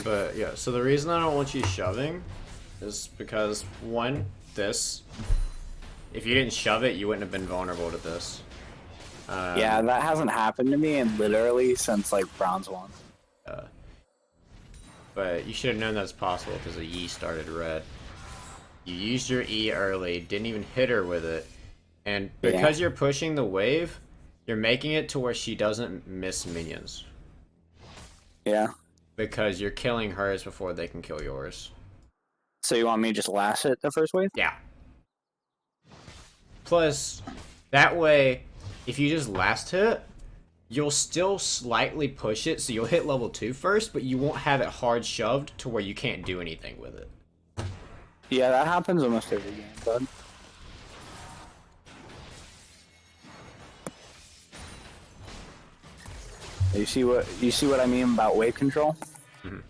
But yeah, so the reason I don't want you shoving is because one, this. If you didn't shove it, you wouldn't have been vulnerable to this. Yeah, that hasn't happened to me in literally since like bronze 1. But you should have known that's possible because the E started red. You used your E early, didn't even hit her with it. And because you're pushing the wave, you're making it to where she doesn't miss minions. Yeah. Because you're killing hers before they can kill yours. So you want me to just last it the first wave? Yeah. Plus, that way, if you just last hit, you'll still slightly push it, so you'll hit level 2 first, but you won't have it hard shoved to where you can't do anything with it. Yeah, that happens almost every game, bud. You see what I mean about wave control? Mm-hmm.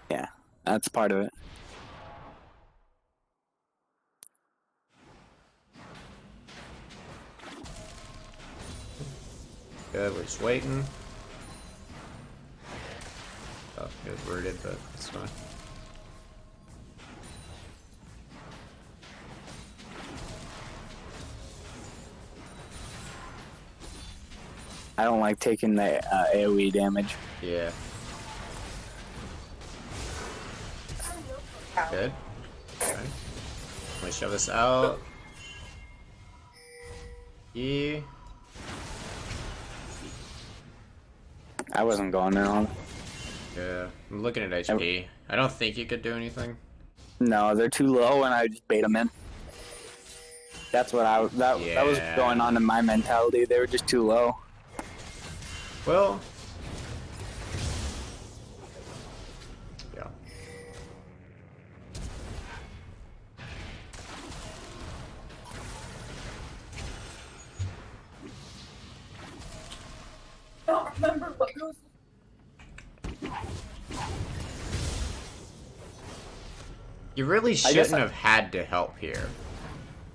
Yeah, that's part of it. Good, we're just waiting. Oh, it was worded, but it's fine. I don't like taking the AoE damage. Yeah. Good. Okay. Let me shove this out. Yeah. I wasn't going in on. Yeah. I'm looking at HP. I don't think you could do anything. No, they're too low, and I just bait them in. That's what that was going on in my mentality. They were just too low. Well. Yeah. Don't remember what goes. You really shouldn't have had to help here.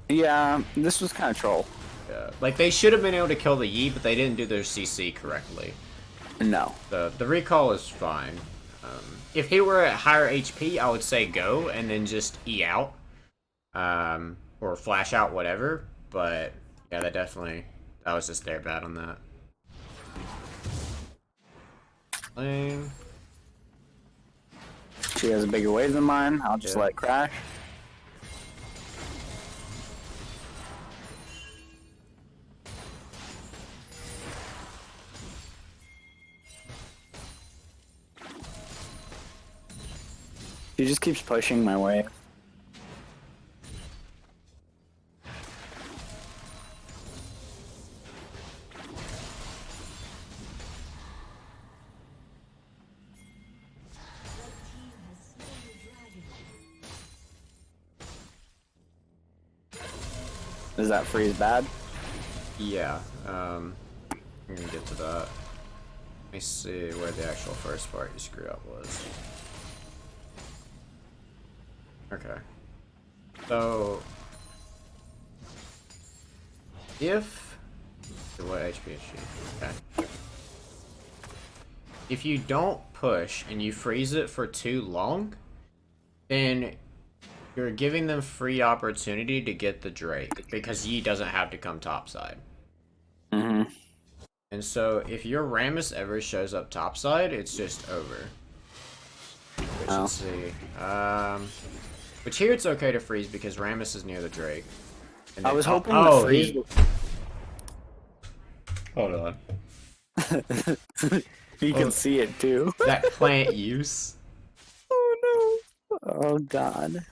Yeah, this was kind of troll. Yeah. Like, they should have been able to kill the Yi, but they didn't do their CC correctly. No. The recall is fine. If he were at higher HP, I would say go, and then just E out. Or flash out, whatever. But, yeah, that was just their bad on that. Lane. She has a bigger wave than mine. I'll just let it crash. She just keeps pushing my wave. Is that freeze bad? Yeah, I'm gonna get to that. Let me see where the actual first part you screw up was. Okay. So, if... What HP is she? Okay. If you don't push and you freeze it for too long, then you're giving them free opportunity to get the Drake, because Yi doesn't have to come topside. Mm-hmm. And so, if your Rammus ever shows up topside, it's just over. Let's see. Which here it's okay to freeze because Rammus is near the Drake. And I was hoping to freeze. Hold on. You can see it too. That plant use. Oh no. Oh god.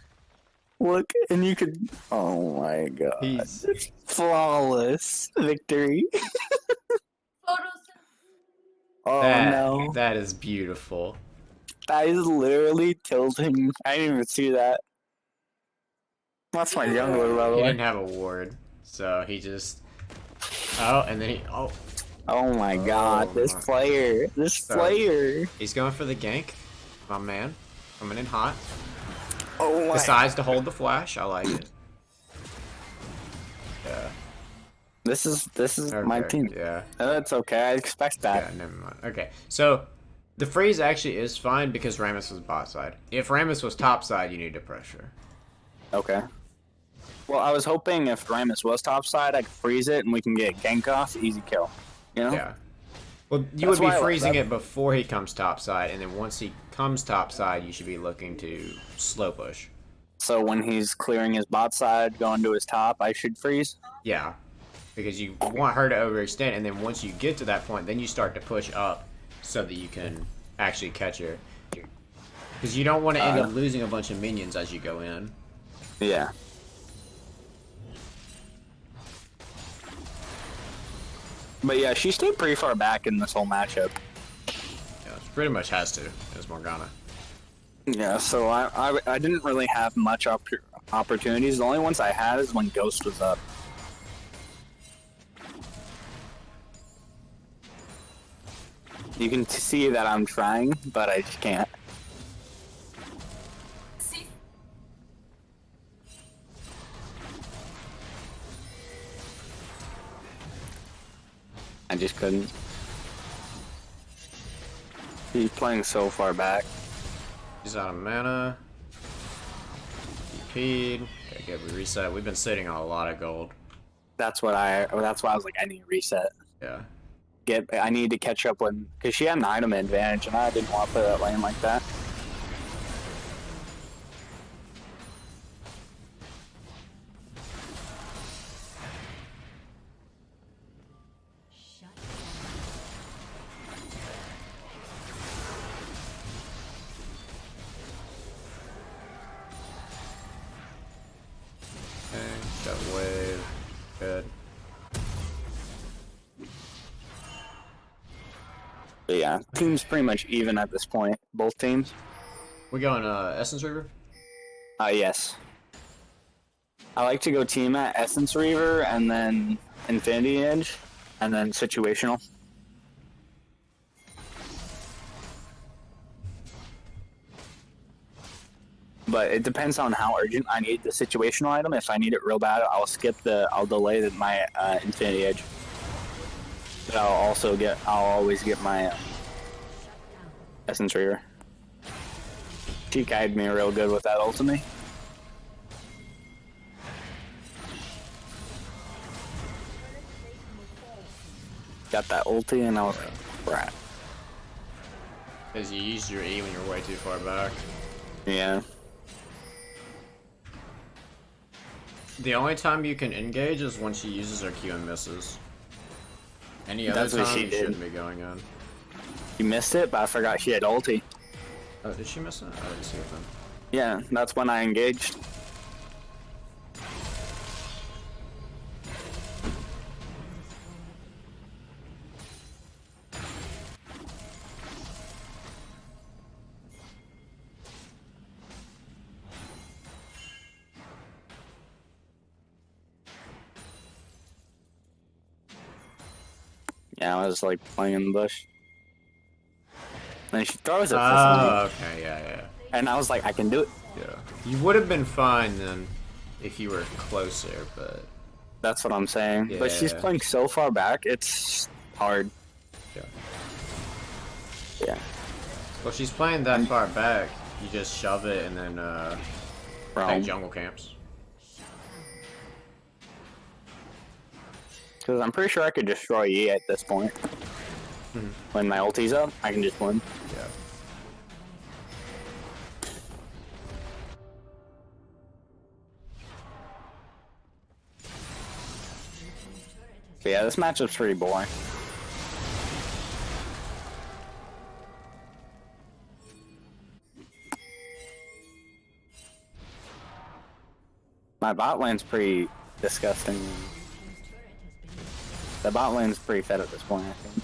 Look, and you could. Oh my god. He's flawless victory. Oh no. That is beautiful. That is literally tilting. I didn't even see that. That's my jungler, by the He way. didn't have a ward, so he just. Oh, and then he. Oh. Oh my god, this player. He's going for the gank. My man. Coming in hot. Oh my. Decides to hold the flash. I like it. Yeah. This is Okay, my team. Yeah. That's okay. I expect that. Yeah, never mind. Okay, so The freeze actually is fine because Rammus was bot side. If Rammus was top side, you need to pressure. Okay. Well, I was hoping if Rammus was topside, I could freeze it and we can get gank off, easy kill. You know? Yeah. Well, you That's would be why freezing it before he comes top side, and then once he comes top side, you should be looking to slow push. So when he's clearing his bot side, going to his top, I should freeze? Yeah. Because you want her to overextend, and then once you get to that point, then you start to push up so that you can actually catch her. Because you don't want to end up losing a bunch of minions as you go in. Yeah. But yeah, she stayed pretty far back in this whole matchup. Yeah, it pretty much has to, as Morgana. Yeah, so I didn't really have much opportunities. The only ones I had is when Ghost was up. You can see that I'm trying, but I just can't. See, I just couldn't. He's playing so far back. He's out of mana. DP'd. Okay, good, we reset. We've been sitting on a lot of gold. That's why I was like, I need to reset. Yeah. I need to catch up with, because she had an item advantage, and I didn't want to play that lane like that. Okay, got wave. Good. But yeah, team's pretty much even at this point. Both teams. We going Essence Reaver? Yes. I like to go team at Essence Reaver and then Infinity Edge and then situational. But it depends on how urgent I need the situational item. If I need it real bad, I'll delay my Infinity Edge. But I'll always get my Essence Reaver. She guided me real good with that ultimate. Got that ulti and I was like, right. Because you used your E when you're way too far back. Yeah. The only time you can engage is when she uses her Q and misses. Any other That's what time she you did. shouldn't be going on. You missed it, but I forgot she had ulti. Oh, did she miss it? I didn't see it then. Yeah, that's when I engaged. Yeah, I was like playing in the bush. And she throws it. Oh, okay, yeah. And I was like, I can do it. Yeah. You would have been fine then if you were closer, but... That's what I'm saying. Yeah. But she's playing so far back, it's hard. Yeah. Yeah. Well, she's playing that far back. You just shove it and then, Wrong. take jungle camps. Because I'm pretty sure I could destroy Yi at this point. When my ulti's up, I can just win. Yeah. But yeah, this matchup's pretty boring. My bot lane's pretty disgusting. The bot lane's pretty fed at this point, I think.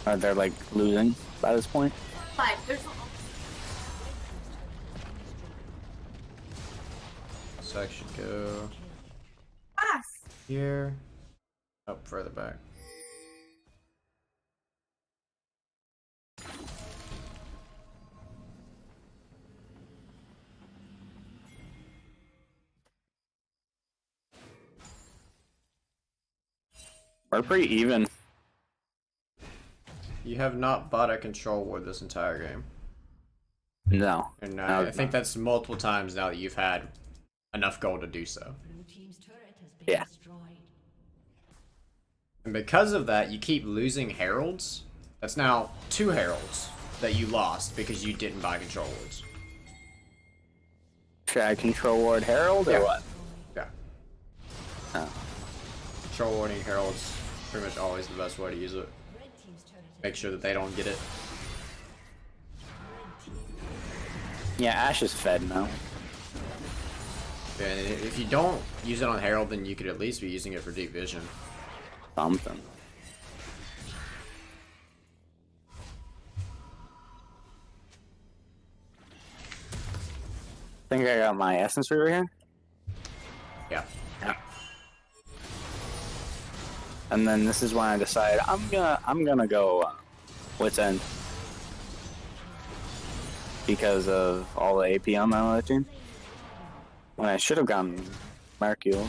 Or they're like losing by this point. fine. There's So I should go pass. here. Up further back. We're pretty even. you have not bought a control ward this entire game. No. And No, I it's think not. that's multiple times now that you've had enough gold to do so. Blue team's turret has been Yeah. destroyed. And because of that, you keep losing heralds. That's now 2 heralds that you lost because you didn't buy control wards. Should I control ward Herald or Yeah. what? Yeah. Oh. Control warding heralds pretty much always the best way to use it. Red team's turret has Make sure that they don't get it. Yeah, Ash is fed now. And if you don't use it on herald, then you could at least be using it for deep vision. Something. Think I got my essence over here? Yeah. Yeah. And then this is when I decide I'm gonna go Wit's End because of all the AP on my other team. When I should have gone Markule.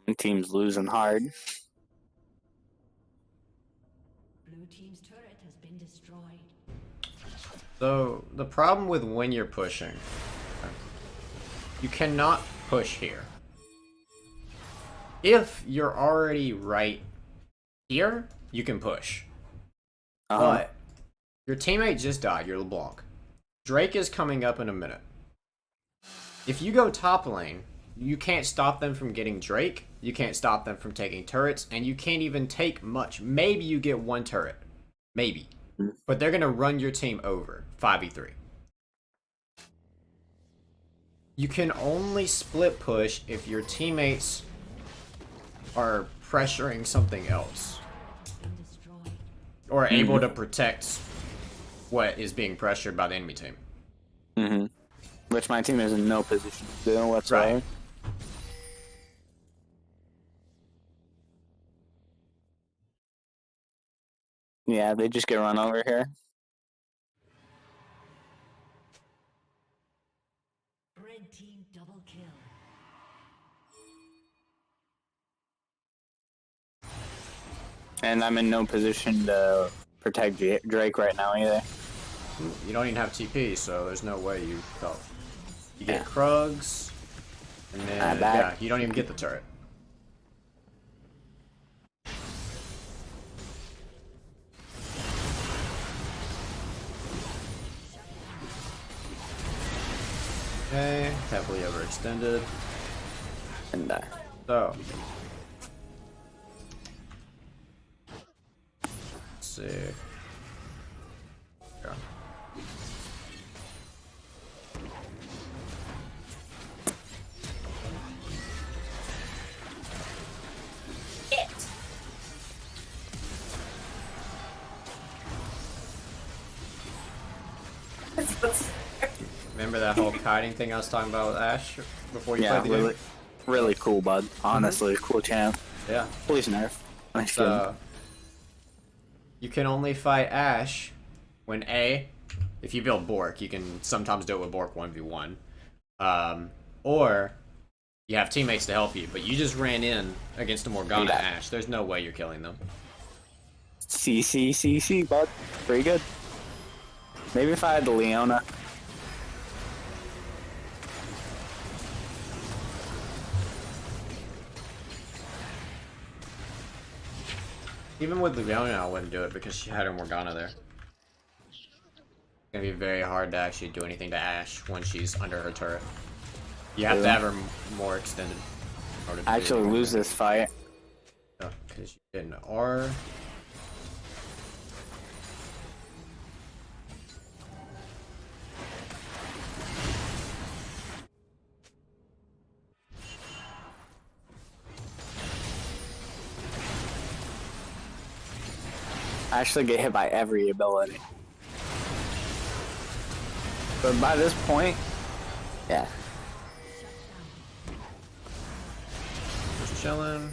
My team's losing hard. blue team's turret has been destroyed. So the problem with when you're pushing, you cannot push here. If you're already right here, you can push. But your teammate just died, your LeBlanc. Drake is coming up in a minute. If you go top lane, you can't stop them from getting Drake, you can't stop them from taking turrets, and you can't even take much. Maybe you get 1 turret. Maybe. But they're going to run your team over 5v3. You can only split push if your teammates are pressuring something else. Been destroyed. Or able to protect what is being pressured by the enemy team. Mm-hmm. Which my team is in no position to do whatsoever. Right. Yeah, they just get run over here. Red team double kill. And I'm in no position to protect Drake right now either. You don't even have TP, so there's no way you go. You get Yeah. Krugs, and then I'm back. yeah, you don't even get the turret. Okay, heavily overextended. And So, let's see. Yeah. It. Remember that whole kiting thing I was talking about with Ash before you yeah, played the really, game? really cool, bud. Honestly, cool champ. Yeah. Please nerf. Nice kidding. So, you can only fight Ash when if you build Bork, you can sometimes do it with Bork 1v1. Or you have teammates to help you, but you just ran in against a Morgana Yeah. Ash. There's no way you're killing them. CC, bud. Pretty good. Maybe if I had the Leona. Even with Leona, I wouldn't do it because she had her Morgana there. It's gonna be very hard to actually do anything to Ash when she's under her turret. You have to Yeah. have her more extended. in order to I do actually anything. lose this fight. Because you did an R. I actually get hit by every ability. But by this point, yeah. Just chilling.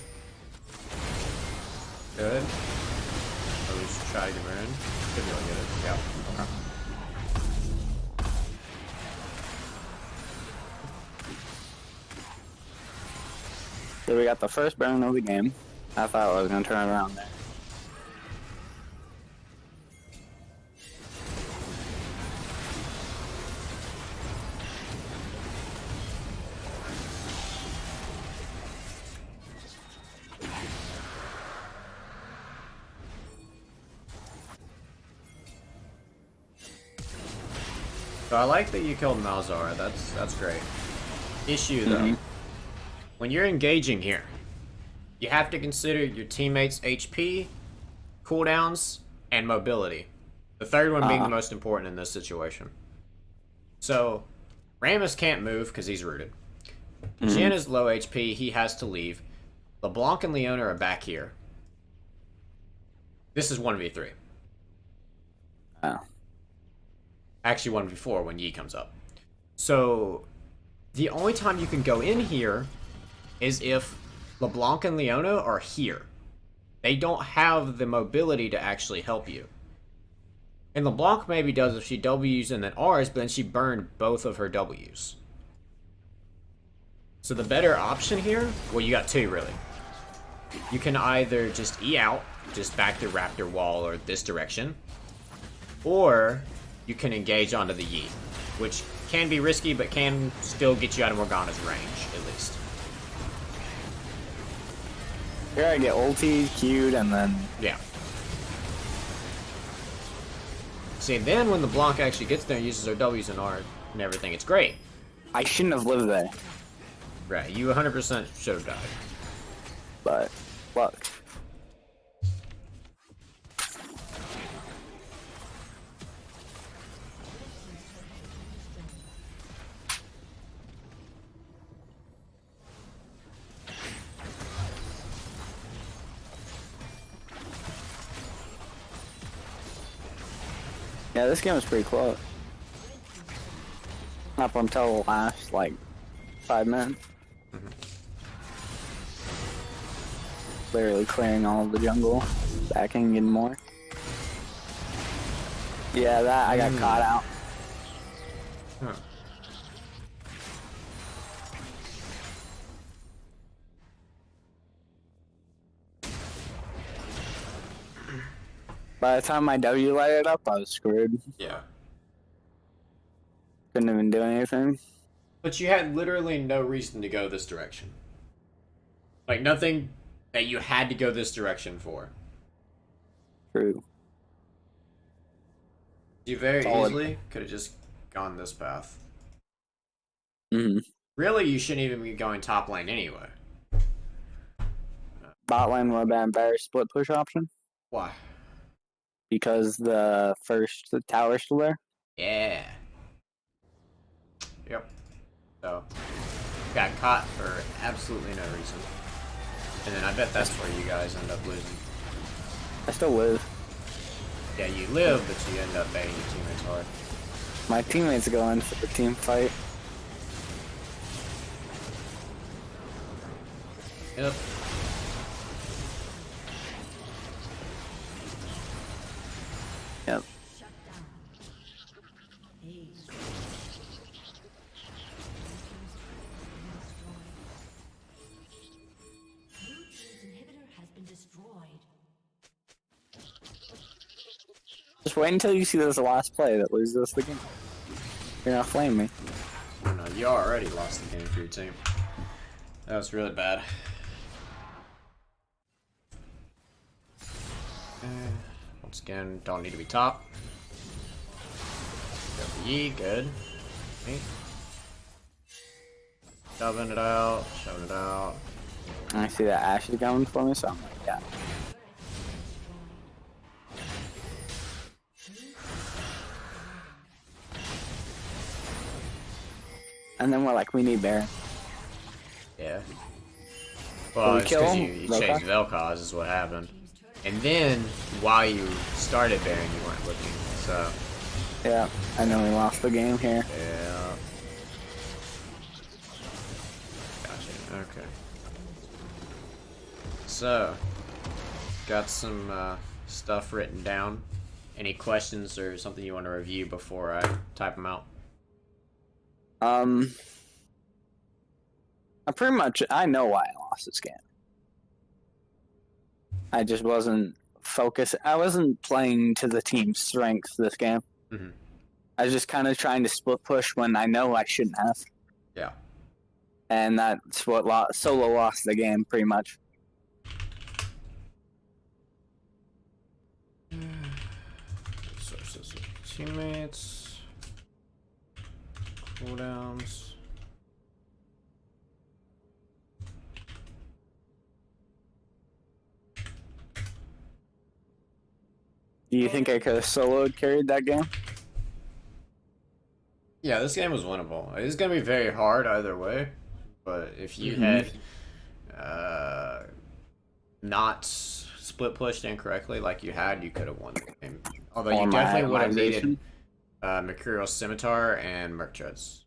Good. At least try to get her in. Should be able to get it. Yeah. Okay. So we got the first Baron of the game. I thought I was gonna turn it around there. So I like that you killed Malzahar. That's great. Issue though, when you're engaging here, you have to consider your teammates' HP, cooldowns, and mobility. The third one being the most important in this situation. So, Rammus can't move because he's rooted. Jhin is low HP. He has to leave. LeBlanc and Leona are back here. This is 1v3. Oh. Actually 1v4 when Yi comes up. So, the only time you can go in here is if LeBlanc and Leona are here. They don't have the mobility to actually help you. And LeBlanc maybe does if she W's and then R's, but then she burned both of her W's. So the better option here, well, you got two really. You can either just E out, just back the Raptor wall or this direction, or you can engage onto the Yi, which can be risky, but can still get you out of Morgana's range, at least. Here I get ulti, Q'd, and then... Yeah. See, then when the Blanc actually gets there and uses her W's and R and everything, it's great. I shouldn't have lived there. Right, you 100% should have died. But, look. Yeah, this game is pretty close. Up until the last, like, 5 minutes. Literally clearing all of the jungle, backing in more. Yeah, that I got caught out. Huh. By the time my W lighted up, I was screwed. Yeah. Couldn't even do anything. But you had literally no reason to go this direction. Like, nothing that you had to go this direction for. True. You very Solid. easily could have just gone this path. Mm-hmm. Really, you shouldn't even be going top lane anyway. Bot lane would have been a better split push option Why? because the tower's still there. Yeah. Yep. So, got caught for absolutely no reason. And then I bet that's where you guys end up losing. I still live. Yeah, you live, but you end up baiting your teammates hard. My teammates go in for the team fight. Yep. Yep. Shut down. Ace. Blue team's inhibitor has been destroyed. Just wait until you see this last play that loses us the game. You're gonna flame me. Oh no, you already lost the game for your team. That was really bad. Once again, don't need to be top. Go for Yi, good. Okay. Shoving it out, shoving it out. And I see that Ash is going for me, so I'm like, yeah. And then we're like, we need Baron. Yeah. Well, we it's kill because him? you Vel'Koz? changed Vel'Koz is what happened. And then, while you started Baron, you weren't looking, so... Yeah, and then we lost the game here. Yeah. Gotcha, okay. So, got some stuff written down. Any questions or something you want to review before I type them out? I know why I lost this game. I just wasn't focused. I wasn't playing to the team's strengths this game. Mm-hmm. I was just kind of trying to split push when I know I shouldn't have. Yeah. And that's what solo lost the game, pretty much. Sources of teammates. Cooldowns. Do you think I could have soloed carried that game? Yeah, this game was winnable. It's gonna be very hard either way, but if you Mhm. had not split pushed incorrectly like you had, you could have won the game. Although Or you my- definitely would my have needed vision? Mercurial Scimitar and Merc Treads.